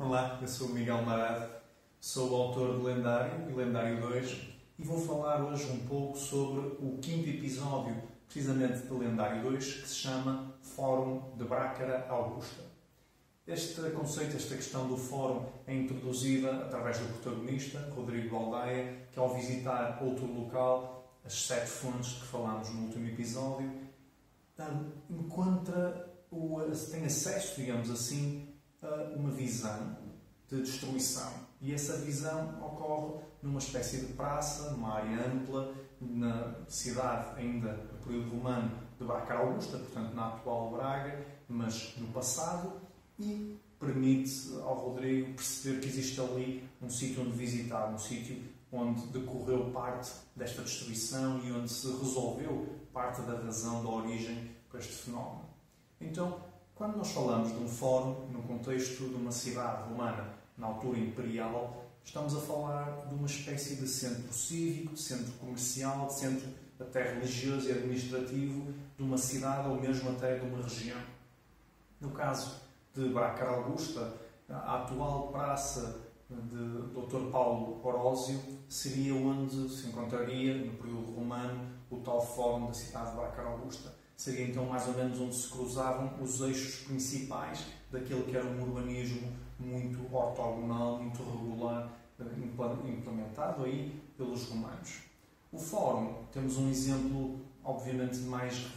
Olá, eu sou o Miguel Marado, sou o autor de Lendário e Lendário 2 e vou falar hoje um pouco sobre o quinto episódio, precisamente de Lendário 2, que se chama Fórum de Brácara Augusta. Este conceito, esta questão do fórum é introduzida através do protagonista, Rodrigo Baldaia, que ao visitar outro local, as 7 fontes que falámos no último episódio, tem acesso, digamos assim, a uma visão de destruição. E essa visão ocorre numa espécie de praça, numa área ampla, na cidade ainda no período romano de Brácara Augusta, portanto na atual Braga, mas no passado, e permite ao Rodrigo perceber que existe ali um sítio onde visitar, um sítio onde decorreu parte desta destruição e onde se resolveu parte da razão, da origem para este fenómeno. Então, quando nós falamos de um fórum no contexto de uma cidade romana na altura imperial, estamos a falar de uma espécie de centro cívico, de centro comercial, de centro até religioso e administrativo de uma cidade ou mesmo até de uma região. No caso de Brácara Augusta, a atual praça de Dr. Paulo Orósio seria onde se encontraria, no período romano, o tal fórum da cidade de Brácara Augusta. Seria então mais ou menos onde se cruzavam os eixos principais daquele que era um urbanismo muito ortogonal, muito regular, implementado aí pelos romanos. O fórum, temos um exemplo, obviamente, mais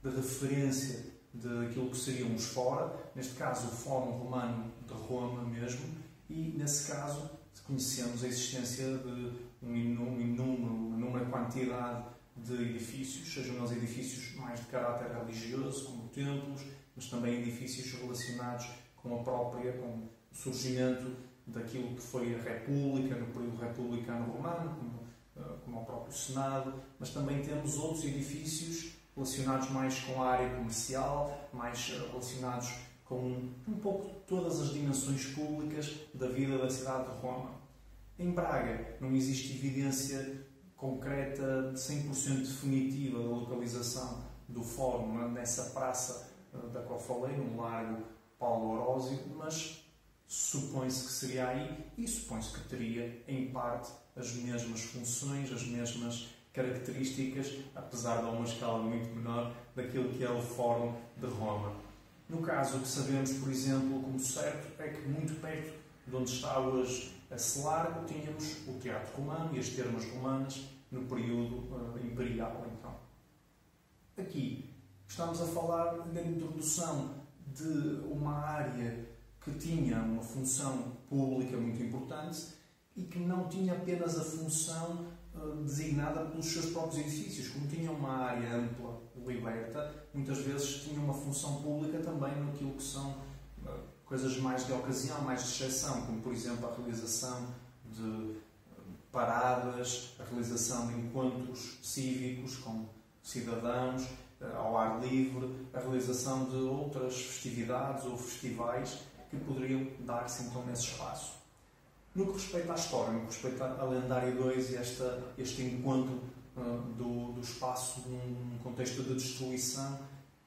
de referência daquilo que seriam os fora, neste caso o Fórum Romano de Roma mesmo, e nesse caso conhecemos a existência de uma inúmera quantidade de edifícios, sejam eles edifícios mais de caráter religioso, como templos, mas também edifícios relacionados com o surgimento daquilo que foi a República, no período republicano romano, como o próprio Senado, mas também temos outros edifícios relacionados mais com a área comercial, mais relacionados com um pouco todas as dimensões públicas da vida da cidade de Roma. Em Braga não existe evidência concreta, 100% definitiva da localização do fórum nessa praça da qual falei, no Largo Paulo Orósio, mas supõe-se que seria aí e supõe-se que teria, em parte, as mesmas funções, as mesmas características, apesar de uma escala muito menor, daquilo que é o Fórum de Roma. No caso, o que sabemos, por exemplo, como certo, é que muito perto de onde está hoje esse largo, tínhamos o Teatro Romano e as termas romanas no período imperial, então. Aqui estamos a falar da introdução de uma área que tinha uma função pública muito importante e que não tinha apenas a função designada pelos seus próprios edifícios. Como tinha uma área ampla, liberta, muitas vezes tinha uma função pública também naquilo que são coisas mais de ocasião, mais de exceção, como por exemplo a realização de paradas, a realização de encontros cívicos com cidadãos ao ar livre, a realização de outras festividades ou festivais que poderiam dar-se então nesse espaço. No que respeita à história, no que respeita a Lendário 2 e este encontro do espaço num contexto de destruição,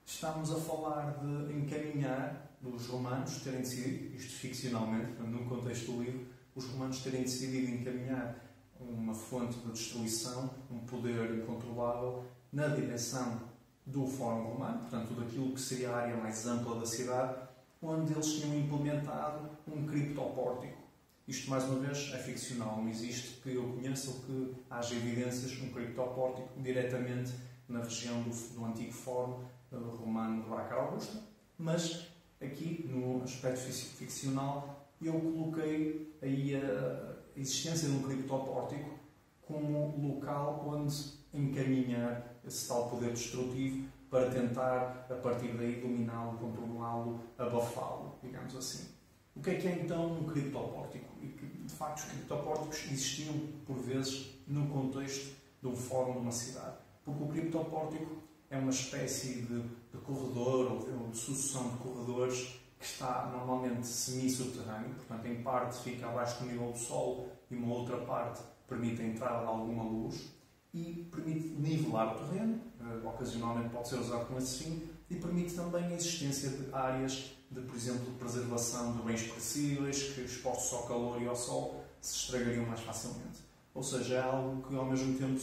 estamos a falar de encaminhar os romanos terem decidido, isto ficcionalmente, no contexto do livro, os romanos terem decidido encaminhar uma fonte de destruição, um poder incontrolável, na direção do Fórum Romano, portanto, daquilo que seria a área mais ampla da cidade, onde eles tinham implementado um criptopórtico. Isto, mais uma vez, é ficcional, não existe que eu conheça ou que haja evidências de um criptopórtico diretamente na região do antigo Fórum Romano de Brácara Augusta, mas aqui, no aspecto ficcional, eu coloquei aí a existência de um criptopórtico como local onde encaminhar esse tal poder destrutivo para tentar, a partir daí, dominá-lo, controlá-lo, abafá-lo, digamos assim. O que é então um criptopórtico? E que, de facto, os criptopórticos existiam, por vezes, no contexto de um fórum de uma cidade. Porque o criptopórtico é uma espécie de corredor ou de sucessão de corredores que está normalmente semi-subterrâneo, portanto, em parte fica abaixo do nível do solo e uma outra parte permite a entrada de alguma luz e permite nivelar o terreno, ocasionalmente pode ser usado com esse fim, e permite também a existência de áreas de, por exemplo, de preservação de bens perecíveis que, expostos ao calor e ao sol, se estragariam mais facilmente. Ou seja, é algo que ao mesmo tempo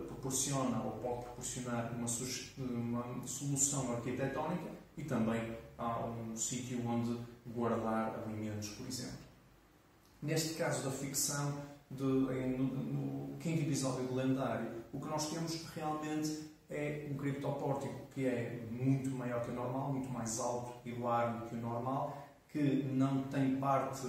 proporciona ou pode proporcionar uma solução arquitetónica e também há um sítio onde guardar alimentos, por exemplo. Neste caso da ficção, no quinto episódio do Lendário, o que nós temos realmente é um criptopórtico que é muito maior que o normal, muito mais alto e largo que o normal, que não tem parte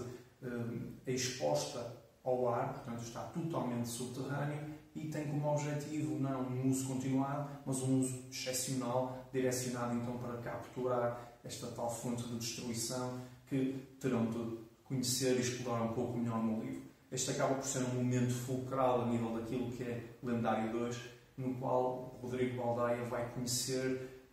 exposta ao ar, portanto está totalmente subterrâneo e tem como objetivo não um uso continuado, mas um uso excepcional, direcionado então para capturar esta tal fonte de destruição que terão de conhecer e explorar um pouco melhor no livro. Este acaba por ser um momento fulcral a nível daquilo que é Lendário 2, no qual Rodrigo Baldaia vai conhecer,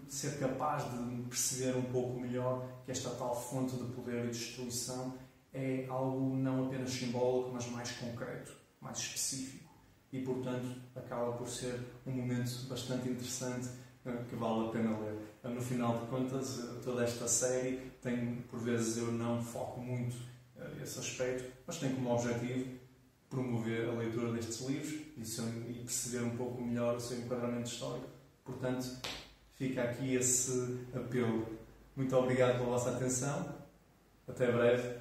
ser capaz de perceber um pouco melhor que esta tal fonte de poder e destruição é algo não apenas simbólico, mas mais concreto, mais específico. E, portanto, acaba por ser um momento bastante interessante que vale a pena ler. No final de contas, toda esta série tem, por vezes, eu não foco muito esse aspecto, mas tem como objetivo promover a leitura destes livros e perceber um pouco melhor o seu enquadramento histórico. Portanto, fica aqui esse apelo. Muito obrigado pela vossa atenção. Até breve.